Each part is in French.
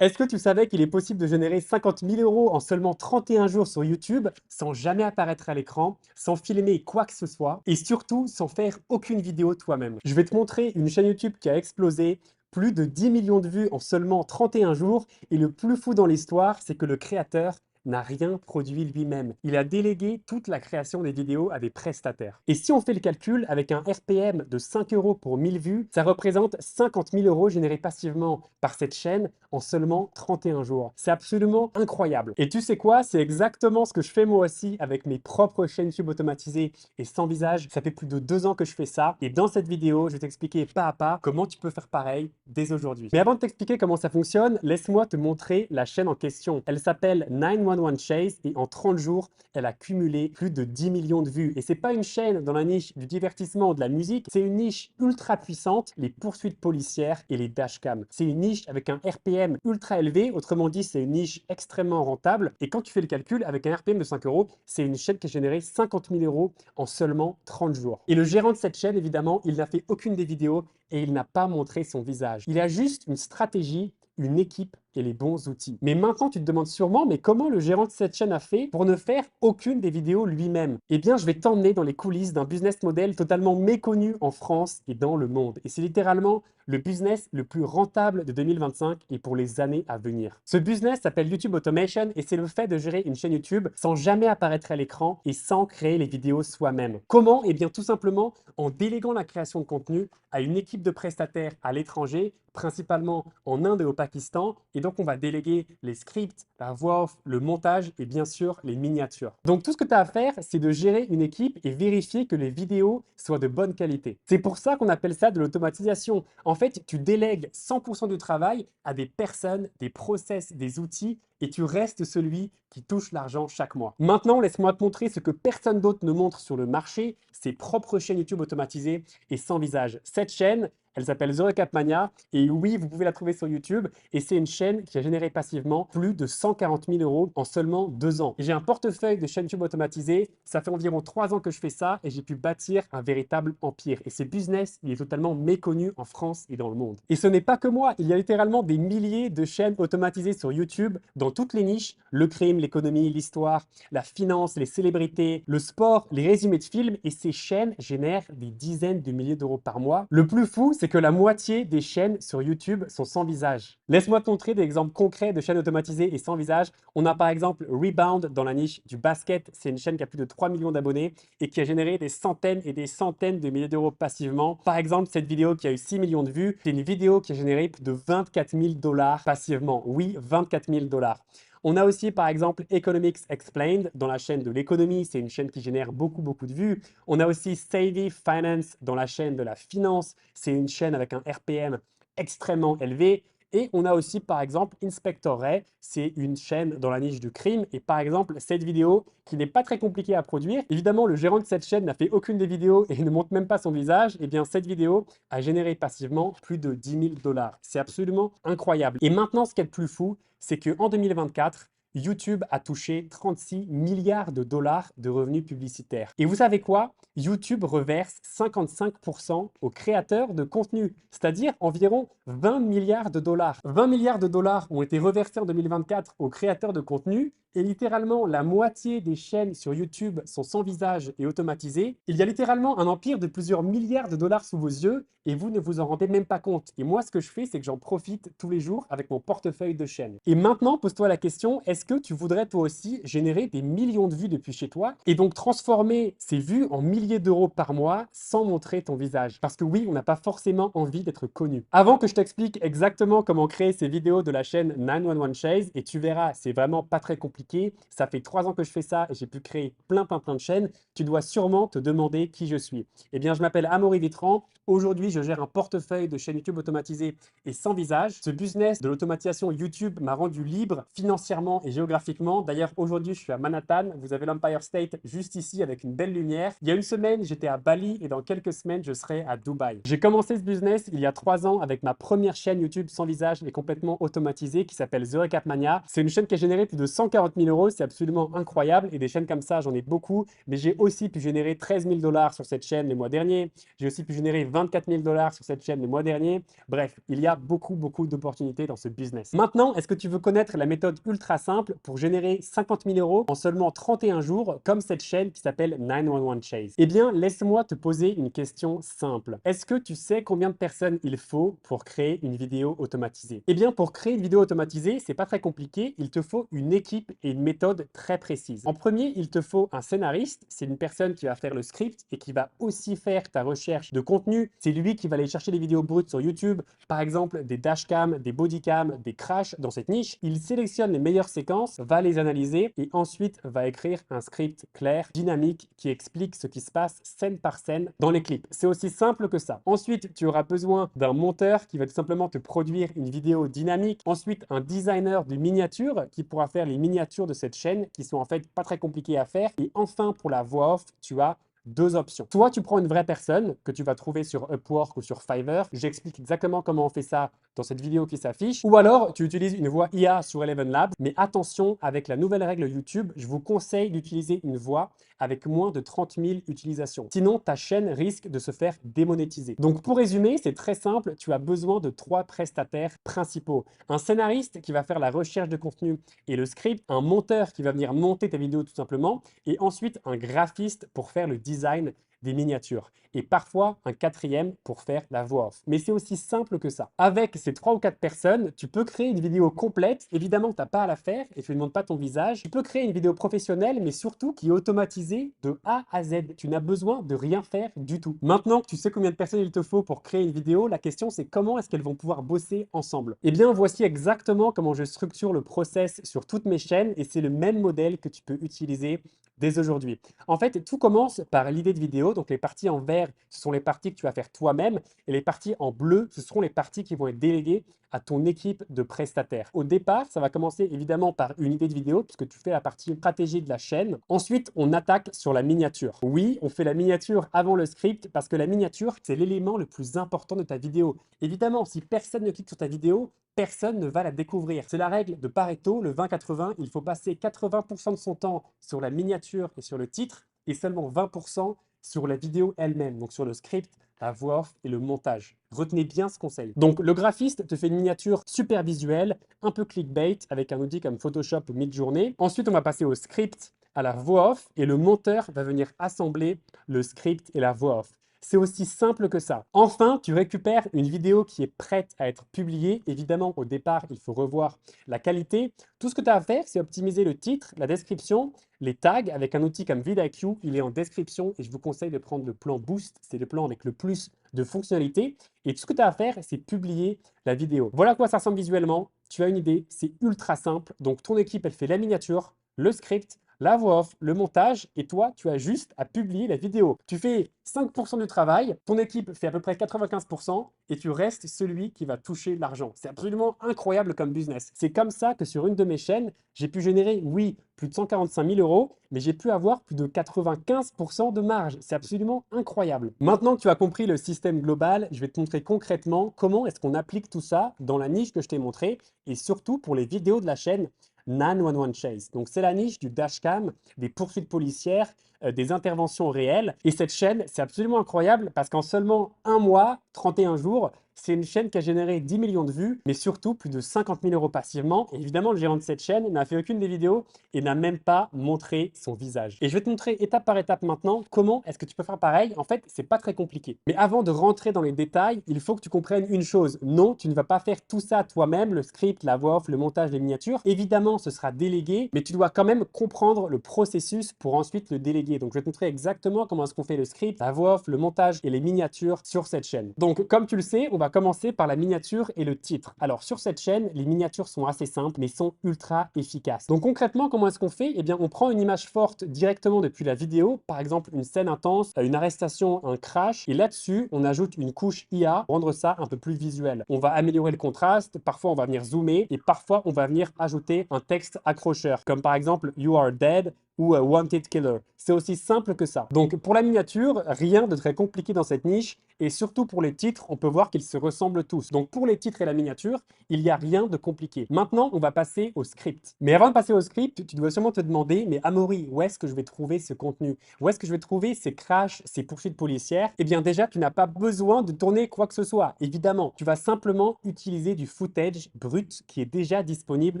Est-ce que tu savais qu'il est possible de générer 50 000 € en seulement 31 jours sur YouTube sans jamais apparaître à l'écran, sans filmer quoi que ce soit et surtout sans faire aucune vidéo toi-même? Je vais te montrer une chaîne YouTube qui a explosé, plus de 10 millions de vues en seulement 31 jours et le plus fou dans l'histoire, c'est que le créateur n'a rien produit lui-même. Il a délégué toute la création des vidéos à des prestataires. Et si on fait le calcul, avec un RPM de 5 € pour 1000 vues, ça représente 50 000 € générés passivement par cette chaîne en seulement 31 jours. C'est absolument incroyable. Et tu sais quoi? C'est exactement ce que je fais moi aussi avec mes propres chaînes YouTube automatisées et sans visage. Ça fait plus de 2 ans que je fais ça. Et dans cette vidéo, je vais t'expliquer pas à pas comment tu peux faire pareil dès aujourd'hui. Mais avant de t'expliquer comment ça fonctionne, laisse-moi te montrer la chaîne en question. Elle s'appelle 911 Chase et en 30 jours, elle a cumulé plus de 10 millions de vues. Et c'est pas une chaîne dans la niche du divertissement ou de la musique, c'est une niche ultra puissante, les poursuites policières et les dashcams. C'est une niche avec un RPM ultra élevé, autrement dit, c'est une niche extrêmement rentable. Et quand tu fais le calcul, avec un RPM de 5 €, c'est une chaîne qui a généré 50 000 € en seulement 30 jours. Et le gérant de cette chaîne, évidemment, il n'a fait aucune des vidéos et il n'a pas montré son visage. Il a juste une stratégie, une équipe et les bons outils. Mais maintenant, tu te demandes sûrement, mais comment le gérant de cette chaîne a fait pour ne faire aucune des vidéos lui-même? Eh bien, je vais t'emmener dans les coulisses d'un business model totalement méconnu en France et dans le monde. Et c'est littéralement le business le plus rentable de 2025 et pour les années à venir. Ce business s'appelle YouTube Automation et c'est le fait de gérer une chaîne YouTube sans jamais apparaître à l'écran et sans créer les vidéos soi-même. Comment? Eh bien, tout simplement en déléguant la création de contenu à une équipe de prestataires à l'étranger, principalement en Inde et au Pakistan. Et donc, on va déléguer les scripts, la voix off, le montage et bien sûr les miniatures. Donc, tout ce que tu as à faire, c'est de gérer une équipe et vérifier que les vidéos soient de bonne qualité. C'est pour ça qu'on appelle ça de l'automatisation. En fait, tu délègues 100% du travail à des personnes, des process, des outils et tu restes celui qui touche l'argent chaque mois. Maintenant, laisse-moi te montrer ce que personne d'autre ne montre sur le marché, ses propres chaînes YouTube automatisées et sans visage. Cette chaîne, elle s'appelle The Recap Mania et oui, vous pouvez la trouver sur YouTube et c'est une chaîne qui a généré passivement plus de 140 000 € en seulement 2 ans. J'ai un portefeuille de chaînes YouTube automatisées, ça fait environ 3 ans que je fais ça et j'ai pu bâtir un véritable empire. Et ce business, il est totalement méconnu en France et dans le monde. Et ce n'est pas que moi, il y a littéralement des milliers de chaînes automatisées sur YouTube dans toutes les niches, le crime, l'économie, l'histoire, la finance, les célébrités, le sport, les résumés de films et ces chaînes génèrent des dizaines de milliers d'euros par mois. Le plus fou, c'est que la moitié des chaînes sur YouTube sont sans visage. Laisse-moi te montrer des exemples concrets de chaînes automatisées et sans visage. On a par exemple Rebound dans la niche du basket. C'est une chaîne qui a plus de 3 millions d'abonnés et qui a généré des centaines et des centaines de milliers d'euros passivement. Par exemple, cette vidéo qui a eu 6 millions de vues, c'est une vidéo qui a généré plus de 24 000 $ passivement. Oui, 24 000 $. On a aussi par exemple Economics Explained dans la chaîne de l'économie, c'est une chaîne qui génère beaucoup de vues. On a aussi Savvy Finance dans la chaîne de la finance, c'est une chaîne avec un RPM extrêmement élevé. Et on a aussi par exemple Inspector Ray, c'est une chaîne dans la niche du crime. Et par exemple, cette vidéo qui n'est pas très compliquée à produire, évidemment le gérant de cette chaîne n'a fait aucune des vidéos et ne montre même pas son visage, et bien cette vidéo a généré passivement plus de 10 000 $. C'est absolument incroyable. Et maintenant, ce qui est le plus fou, c'est qu'en 2024, YouTube a touché 36 milliards de dollars de revenus publicitaires. Et vous savez quoi? YouTube reverse 55% aux créateurs de contenu, c'est-à-dire environ 20 milliards de dollars. 20 milliards de dollars ont été reversés en 2024 aux créateurs de contenu et littéralement la moitié des chaînes sur YouTube sont sans visage et automatisées. Il y a littéralement un empire de plusieurs milliards de dollars sous vos yeux et vous ne vous en rendez même pas compte. Et moi, ce que je fais, c'est que j'en profite tous les jours avec mon portefeuille de chaînes. Et maintenant, pose-toi la question, est-ce que tu voudrais toi aussi générer des millions de vues depuis chez toi et donc transformer ces vues en milliers d'euros par mois sans montrer ton visage? Parce que oui, on n'a pas forcément envie d'être connu. Avant que je t'explique exactement comment créer ces vidéos de la chaîne 911 Chase, et tu verras, c'est vraiment pas très compliqué, ça fait 3 ans que je fais ça et j'ai pu créer plein de chaînes, tu dois sûrement te demander qui je suis. Eh bien, je m'appelle Amaury Vitran. Aujourd'hui, je gère un portefeuille de chaînes YouTube automatisées et sans visage. Ce business de l'automatisation YouTube m'a rendu libre financièrement et géographiquement. D'ailleurs, aujourd'hui, je suis à Manhattan. Vous avez l'Empire State juste ici avec une belle lumière. Il y a une semaines, j'étais à Bali et dans quelques semaines, je serai à Dubaï. J'ai commencé ce business il y a 3 ans avec ma première chaîne YouTube sans visage et complètement automatisée qui s'appelle The Recap Mania. C'est une chaîne qui a généré plus de 140 000 euros. C'est absolument incroyable et des chaînes comme ça, j'en ai beaucoup. Mais j'ai aussi pu générer 13 000 dollars sur cette chaîne les mois derniers. J'ai aussi pu générer 24 000 dollars sur cette chaîne les mois derniers. Bref, il y a beaucoup d'opportunités dans ce business. Maintenant, est-ce que tu veux connaître la méthode ultra simple pour générer 50 000 euros en seulement 31 jours, comme cette chaîne qui s'appelle 911 Chase? Eh bien, laisse-moi te poser une question simple. Est-ce que tu sais combien de personnes il faut pour créer une vidéo automatisée? Eh bien, pour créer une vidéo automatisée, c'est pas très compliqué. Il te faut une équipe et une méthode très précise. En premier, il te faut un scénariste. C'est une personne qui va faire le script et qui va aussi faire ta recherche de contenu. C'est lui qui va aller chercher les vidéos brutes sur YouTube, par exemple des dashcams, des bodycams, des crashs dans cette niche. Il sélectionne les meilleures séquences, va les analyser et ensuite va écrire un script clair, dynamique, qui explique ce qui se passe scène par scène dans les clips. C'est aussi simple que ça. Ensuite, tu auras besoin d'un monteur qui va tout simplement te produire une vidéo dynamique. Ensuite, un designer de miniatures qui pourra faire les miniatures de cette chaîne qui sont en fait pas très compliquées à faire. Et enfin, pour la voix off, tu as deux options. Soit tu prends une vraie personne que tu vas trouver sur Upwork ou sur Fiverr. J'explique exactement comment on fait ça dans cette vidéo qui s'affiche. Ou alors, tu utilises une voix IA sur Eleven Labs. Mais attention, avec la nouvelle règle YouTube, je vous conseille d'utiliser une voix avec moins de 30 000 utilisations. Sinon, ta chaîne risque de se faire démonétiser. Donc, pour résumer, c'est très simple. Tu as besoin de 3 prestataires principaux. Un scénariste qui va faire la recherche de contenu et le script, un monteur qui va venir monter ta vidéo tout simplement, et ensuite un graphiste pour faire le design des miniatures et parfois un quatrième pour faire la voix off. Mais c'est aussi simple que ça. Avec ces 3 ou 4 personnes, tu peux créer une vidéo complète. Évidemment, tu n'as pas à la faire et tu ne demandes pas ton visage. Tu peux créer une vidéo professionnelle, mais surtout qui est automatisée de A à Z. Tu n'as besoin de rien faire du tout. Maintenant que tu sais combien de personnes il te faut pour créer une vidéo, la question c'est comment est-ce qu'elles vont pouvoir bosser ensemble? Eh bien, voici exactement comment je structure le process sur toutes mes chaînes et c'est le même modèle que tu peux utiliser dès aujourd'hui. En fait, tout commence par l'idée de vidéo. Donc, les parties en vert, ce sont les parties que tu vas faire toi-même et les parties en bleu, ce seront les parties qui vont être déléguées à ton équipe de prestataires. Au départ, ça va commencer évidemment par une idée de vidéo puisque tu fais la partie stratégie de la chaîne. Ensuite, on attaque sur la miniature. Oui, on fait la miniature avant le script parce que la miniature, c'est l'élément le plus important de ta vidéo. Évidemment, si personne ne clique sur ta vidéo, personne ne va la découvrir. C'est la règle de Pareto, le 20-80. Il faut passer 80% de son temps sur la miniature et sur le titre et seulement 20% sur la vidéo elle-même, donc sur le script, la voix off et le montage. Retenez bien ce conseil. Donc, le graphiste te fait une miniature super visuelle, un peu clickbait, avec un outil comme Photoshop ou Midjourney. Ensuite, on va passer au script, à la voix off, et le monteur va venir assembler le script et la voix off. C'est aussi simple que ça. Enfin, tu récupères une vidéo qui est prête à être publiée. Évidemment, au départ, il faut revoir la qualité. Tout ce que tu as à faire, c'est optimiser le titre, la description, les tags avec un outil comme vidIQ. Il est en description et je vous conseille de prendre le plan Boost. C'est le plan avec le plus de fonctionnalités. Et tout ce que tu as à faire, c'est publier la vidéo. Voilà à quoi ça ressemble visuellement. Tu as une idée, c'est ultra simple. Donc, ton équipe, elle fait la miniature, le script, la voix off, le montage, et toi, tu as juste à publier la vidéo. Tu fais 5% du travail, ton équipe fait à peu près 95% et tu restes celui qui va toucher l'argent. C'est absolument incroyable comme business. C'est comme ça que sur une de mes chaînes, j'ai pu générer, oui, plus de 145 000 euros, mais j'ai pu avoir plus de 95% de marge. C'est absolument incroyable. Maintenant que tu as compris le système global, je vais te montrer concrètement comment est-ce qu'on applique tout ça dans la niche que je t'ai montrée et surtout pour les vidéos de la chaîne 911 Chase. Donc, c'est la niche du dashcam, des poursuites policières, des interventions réelles. Et cette chaîne, c'est absolument incroyable parce qu'en seulement un mois, 31 jours, c'est une chaîne qui a généré 10 millions de vues, mais surtout plus de 50 000 euros passivement. Et évidemment, le gérant de cette chaîne n'a fait aucune des vidéos et n'a même pas montré son visage. Et je vais te montrer étape par étape maintenant comment est-ce que tu peux faire pareil. En fait, c'est pas très compliqué. Mais avant de rentrer dans les détails, il faut que tu comprennes une chose. Non, tu ne vas pas faire tout ça toi-même, le script, la voix off, le montage, les miniatures. Évidemment, ce sera délégué, mais tu dois quand même comprendre le processus pour ensuite le déléguer. Donc, je vais te montrer exactement comment est-ce qu'on fait le script, la voix off, le montage et les miniatures sur cette chaîne. Donc, comme tu le sais, on va commencer par la miniature et le titre. Alors, sur cette chaîne, les miniatures sont assez simples, mais sont ultra efficaces. Donc, concrètement, comment est-ce qu'on fait? Eh bien, on prend une image forte directement depuis la vidéo, par exemple une scène intense, une arrestation, un crash, et là-dessus, on ajoute une couche IA pour rendre ça un peu plus visuel. On va améliorer le contraste, parfois on va venir zoomer, et parfois on va venir ajouter un texte accrocheur, comme par exemple You are dead ou Wanted Killer. C'est aussi simple que ça. Donc pour la miniature, rien de très compliqué dans cette niche et surtout pour les titres, on peut voir qu'ils se ressemblent tous. Donc pour les titres et la miniature, il n'y a rien de compliqué. Maintenant, on va passer au script. Mais avant de passer au script, tu dois sûrement te demander, mais Amaury, où est-ce que je vais trouver ce contenu? Où est-ce que je vais trouver ces crashs, ces poursuites policières? Eh bien déjà, tu n'as pas besoin de tourner quoi que ce soit. Évidemment, tu vas simplement utiliser du footage brut qui est déjà disponible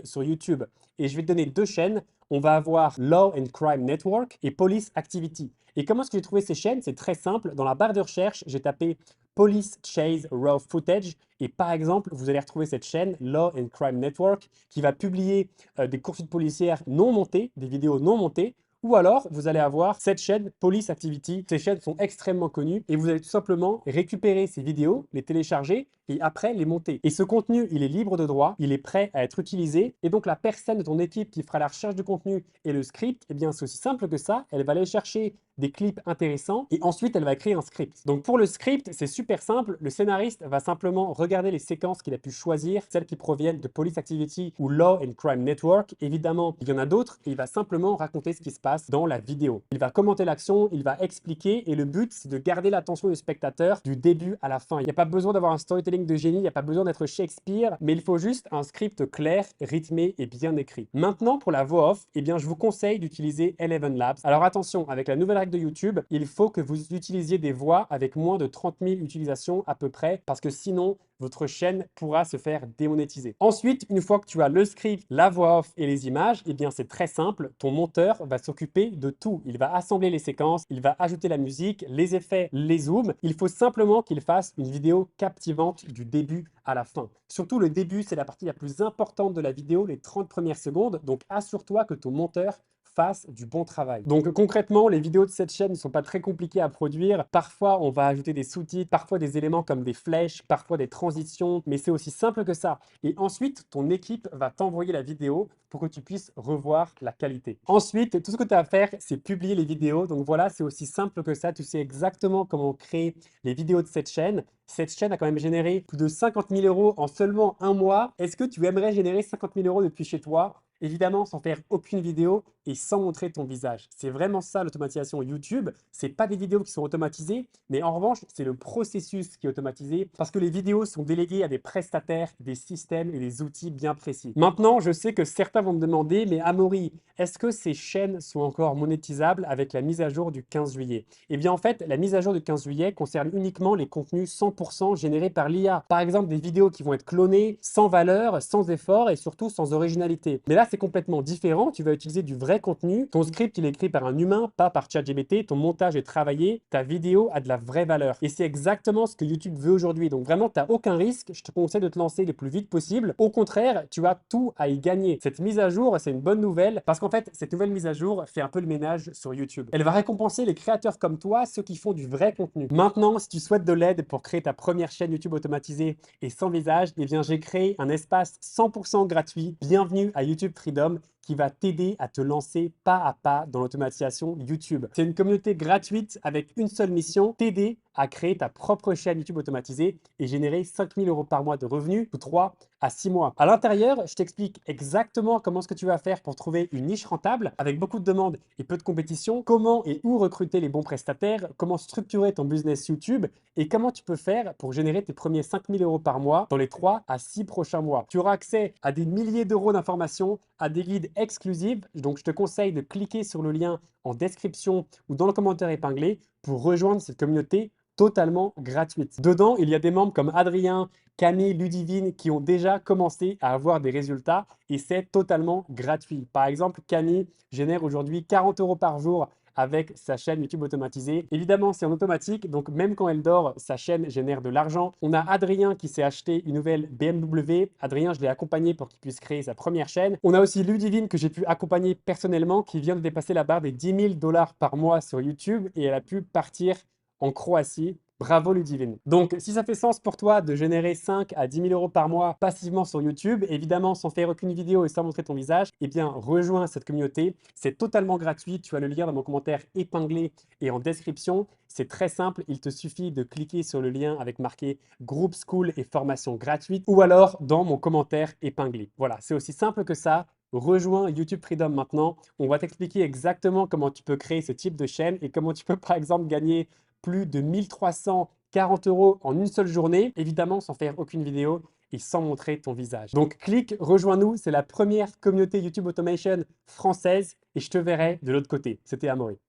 sur YouTube. Et je vais te donner deux chaînes. On va avoir Law and Crime Network et Police Activity. Et comment est-ce que j'ai trouvé ces chaînes? C'est très simple. Dans la barre de recherche, j'ai tapé Police Chase Raw Footage. Et par exemple, vous allez retrouver cette chaîne, Law and Crime Network, qui va publier des poursuites policières non montées, des vidéos non montées. Ou alors, vous allez avoir cette chaîne Police Activity. Ces chaînes sont extrêmement connues et vous allez tout simplement récupérer ces vidéos, les télécharger et après les monter. Et ce contenu, il est libre de droit, il est prêt à être utilisé. Et donc, la personne de ton équipe qui fera la recherche du contenu et le script, eh bien, c'est aussi simple que ça. Elle va aller chercher des clips intéressants et ensuite, elle va écrire un script. Donc, pour le script, c'est super simple. Le scénariste va simplement regarder les séquences qu'il a pu choisir, celles qui proviennent de Police Activity ou Law and Crime Network. Évidemment, il y en a d'autres et il va simplement raconter ce qui se passe dans la vidéo. Il va commenter l'action, il va expliquer et le but, c'est de garder l'attention du spectateur du début à la fin. Il n'y a pas besoin d'avoir un storytelling de génie, il n'y a pas besoin d'être Shakespeare, mais il faut juste un script clair, rythmé et bien écrit. Maintenant, pour la voix off, eh bien, je vous conseille d'utiliser Eleven Labs. Alors attention, avec la nouvelle règle de YouTube, il faut que vous utilisiez des voix avec moins de 30 000 utilisations à peu près, parce que sinon, votre chaîne pourra se faire démonétiser. Ensuite, une fois que tu as le script, la voix off et les images, eh bien c'est très simple, ton monteur va s'occuper de tout. Il va assembler les séquences, il va ajouter la musique, les effets, les zooms. Il faut simplement qu'il fasse une vidéo captivante du début à la fin. Surtout le début, c'est la partie la plus importante de la vidéo, les 30 premières secondes. Donc assure-toi que ton monteur fasse du bon travail. Donc concrètement, les vidéos de cette chaîne ne sont pas très compliquées à produire. Parfois, on va ajouter des sous-titres, parfois des éléments comme des flèches, parfois des transitions, mais c'est aussi simple que ça. Et ensuite, ton équipe va t'envoyer la vidéo pour que tu puisses revoir la qualité. Ensuite, tout ce que tu as à faire, c'est publier les vidéos. Donc voilà, c'est aussi simple que ça. Tu sais exactement comment créer les vidéos de cette chaîne. Cette chaîne a quand même généré plus de 50 000 euros en seulement un mois. Est-ce que tu aimerais générer 50 000 euros depuis chez toi? Évidemment, sans faire aucune vidéo et sans montrer ton visage. C'est vraiment ça l'automatisation YouTube. C'est pas des vidéos qui sont automatisées, mais en revanche, c'est le processus qui est automatisé parce que les vidéos sont déléguées à des prestataires, des systèmes et des outils bien précis. Maintenant, je sais que certains vont me demander, mais Amaury, est-ce que ces chaînes sont encore monétisables avec la mise à jour du 15 juillet? Eh bien, en fait, la mise à jour du 15 juillet concerne uniquement les contenus 100% générés par l'IA. Par exemple, des vidéos qui vont être clonées sans valeur, sans effort et surtout sans originalité. Mais là, c'est complètement différent. Tu vas utiliser du vrai contenu. Ton script, il est écrit par un humain, pas par ChatGPT. Ton montage est travaillé. Ta vidéo a de la vraie valeur. Et c'est exactement ce que YouTube veut aujourd'hui. Donc vraiment, tu n'as aucun risque. Je te conseille de te lancer le plus vite possible. Au contraire, tu as tout à y gagner. Cette mise à jour, c'est une bonne nouvelle parce qu'en fait, cette nouvelle mise à jour fait un peu le ménage sur YouTube. Elle va récompenser les créateurs comme toi, ceux qui font du vrai contenu. Maintenant, si tu souhaites de l'aide pour créer ta première chaîne YouTube automatisée et sans visage, eh bien, j'ai créé un espace 100% gratuit. Bienvenue à YouTube Freedom qui va t'aider à te lancer pas à pas dans l'automatisation YouTube. C'est une communauté gratuite avec une seule mission, t'aider à créer ta propre chaîne YouTube automatisée et générer 5 000 euros par mois de revenus sous 3 à 6 mois. À l'intérieur, je t'explique exactement comment ce que tu vas faire pour trouver une niche rentable avec beaucoup de demandes et peu de compétition, comment et où recruter les bons prestataires, comment structurer ton business YouTube et comment tu peux faire pour générer tes premiers 5 000 euros par mois dans les 3 à 6 prochains mois. Tu auras accès à des milliers d'euros d'informations, à des guides exclusifs. Donc, je te conseille de cliquer sur le lien en description ou dans le commentaire épinglé pour rejoindre cette communauté totalement gratuite. Dedans, il y a des membres comme Adrien, Camille, Ludivine qui ont déjà commencé à avoir des résultats et c'est totalement gratuit. Par exemple, Camille génère aujourd'hui 40 euros par jour avec sa chaîne YouTube automatisée. Évidemment, c'est en automatique, donc même quand elle dort, sa chaîne génère de l'argent. On a Adrien qui s'est acheté une nouvelle BMW. Adrien, je l'ai accompagné pour qu'il puisse créer sa première chaîne. On a aussi Ludivine que j'ai pu accompagner personnellement qui vient de dépasser la barre des 10 000 dollars par mois sur YouTube et elle a pu partir en Croatie. Bravo Ludivine. Donc, si ça fait sens pour toi de générer 5 à 10 000 euros par mois passivement sur YouTube, évidemment sans faire aucune vidéo et sans montrer ton visage, eh bien, rejoins cette communauté. C'est totalement gratuit. Tu as le lien dans mon commentaire épinglé et en description. C'est très simple. Il te suffit de cliquer sur le lien avec marqué Groupe School et formation gratuite ou alors dans mon commentaire épinglé. Voilà, c'est aussi simple que ça. Rejoins YouTube Freedom maintenant. On va t'expliquer exactement comment tu peux créer ce type de chaîne et comment tu peux par exemple gagner plus de 1340 € en une seule journée, évidemment sans faire aucune vidéo et sans montrer ton visage. Donc clique, rejoins-nous, c'est la première communauté YouTube Automation française et je te verrai de l'autre côté. C'était Amaury.